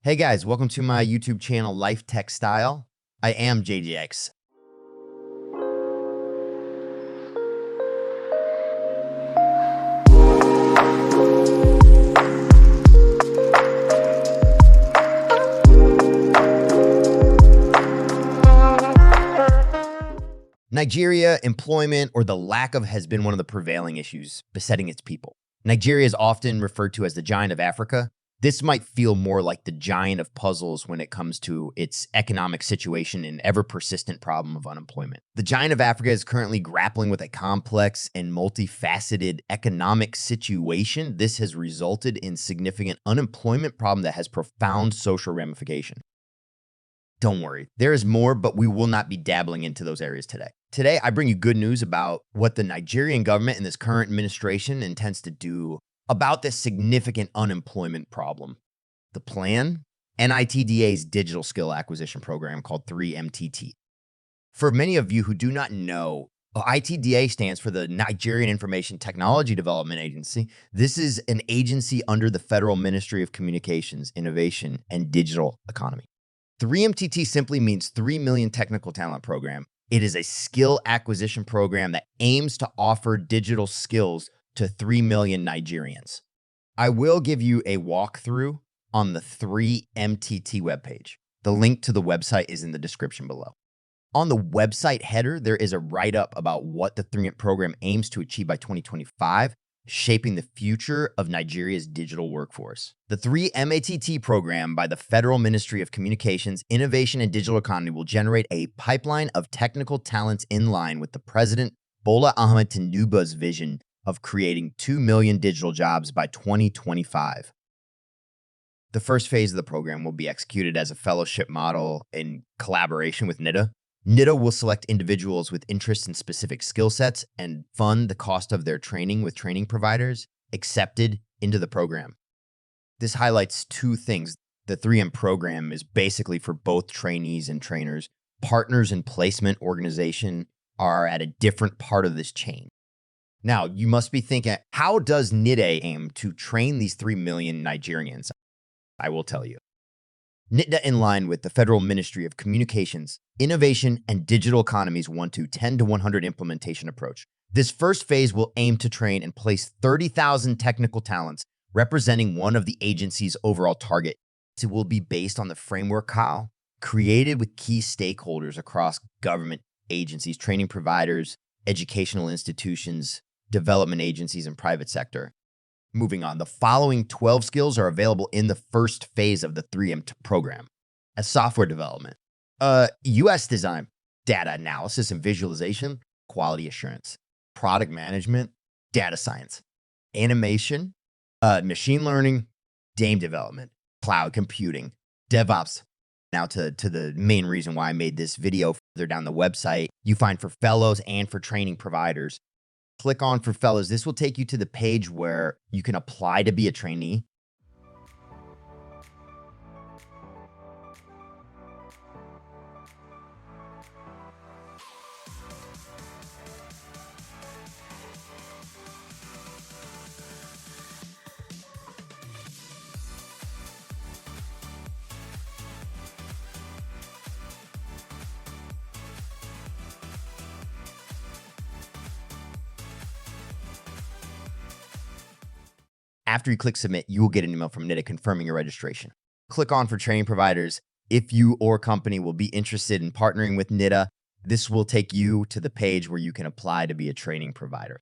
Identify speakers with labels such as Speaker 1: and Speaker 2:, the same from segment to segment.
Speaker 1: Hey guys, welcome to my YouTube channel, Life Tech Style. I am JJX. Nigeria, employment, or the lack of has been one of the prevailing issues besetting its people. Nigeria is often referred to as the giant of Africa. This might feel more like the giant of puzzles when it comes to its economic situation and ever persistent problem of unemployment. The giant of Africa is currently grappling with a complex and multifaceted economic situation. This has resulted in significant unemployment problem that has profound social ramification. Don't worry, there is more, but we will not be dabbling into those areas today. Today, I bring you good news about what the Nigerian government and this current administration intends to do about this significant unemployment problem. The plan? NITDA's digital skill acquisition program called 3MTT. For many of you who do not know, ITDA stands for the Nigerian Information Technology Development Agency. This is an agency under the Federal Ministry of Communications, Innovation, and Digital Economy. 3MTT simply means 3 Million Technical Talent Program. It is a skill acquisition program that aims to offer digital skills to 3 million Nigerians. I will give you a walkthrough on the 3MTT webpage. The link to the website is in the description below. On the website header, there is a write-up about what the 3M program aims to achieve by 2025, shaping the future of Nigeria's digital workforce. The 3MATT program by the Federal Ministry of Communications, Innovation, and Digital Economy will generate a pipeline of technical talents in line with the President Bola Ahmed Tinubu's vision of creating 2 million digital jobs by 2025. The first phase of the program will be executed as a fellowship model in collaboration with NIDA. NIDA will select individuals with interests in specific skill sets and fund the cost of their training with training providers accepted into the program. This highlights two things. The 3M program is basically for both trainees and trainers. Partners in placement organization are at a different part of this chain. Now, you must be thinking, how does NIDA aim to train these 3 million Nigerians? I will tell you. NIDA, in line with the Federal Ministry of Communications, Innovation, and Digital Economy's 10 to 100 implementation approach. This first phase will aim to train and place 30,000 technical talents representing one of the agency's overall target. It will be based on the framework CAL, created with key stakeholders across government agencies, training providers, educational institutions, development agencies, and private sector. Moving on, the following 12 skills are available in the first phase of the 3M program. As software development, UX design, data analysis and visualization, quality assurance, product management, data science, animation, machine learning, game development, cloud computing, DevOps. Now to the main reason why I made this video. Further down the website, you find for fellows and for training providers. Click on for fellows. This will take you to the page where you can apply to be a trainee. After you click submit, you will get an email from NIDA confirming your registration. Click on for training providers. If you or company will be interested in partnering with NIDA, this will take you to the page where you can apply to be a training provider.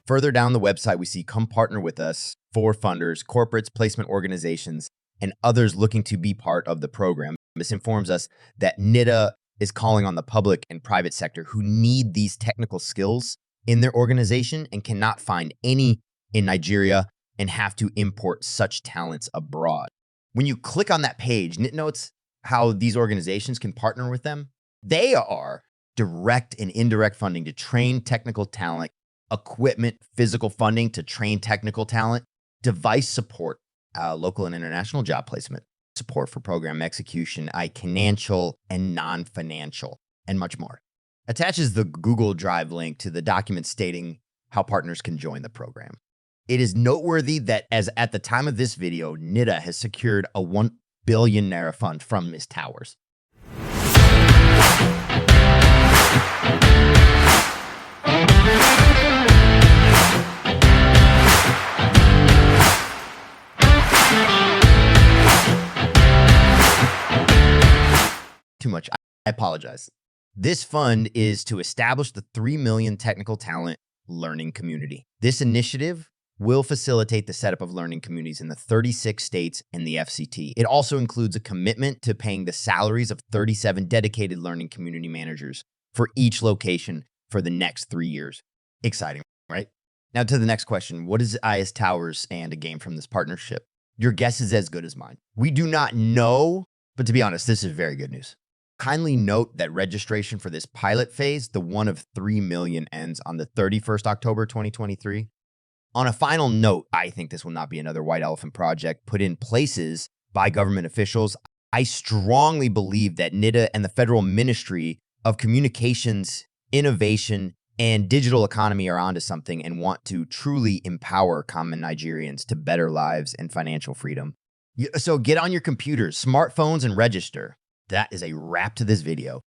Speaker 1: Further down the website, we see come partner with us for funders, corporates, placement organizations, and others looking to be part of the program. This informs us that NIDA is calling on the public and private sector who need these technical skills in their organization and cannot find any in Nigeria and have to import such talents abroad. When you click on that page, NIT notes how these organizations can partner with them. They are direct and indirect funding to train technical talent, equipment, physical funding to train technical talent, device support, local and international job placement, support for program execution, financial and non-financial, and much more. Attaches the Google Drive link to the document stating how partners can join the program. It is noteworthy that as at the time of this video, NIDA has secured a 1 billion Naira fund from Ms. Towers. Too much. I apologize. This fund is to establish the 3 million technical talent learning community. This initiative will facilitate the setup of learning communities in the 36 states and the FCT. It also includes a commitment to paying the salaries of 37 dedicated learning community managers for each location for the next 3 years. Exciting, right? Now to the next question. What does IS Towers stand to gain from this partnership? Your guess is as good as mine. We do not know, but to be honest, this is very good news. Kindly note that registration for this pilot phase, the one of 3 million, ends on the 31st October 2023. On a final note, I think this will not be another white elephant project put in places by government officials. I strongly believe that NIDA and the Federal Ministry of Communications, Innovation, and Digital Economy are onto something and want to truly empower common Nigerians to better lives and financial freedom. So get on your computers, smartphones, and register. That is a wrap to this video.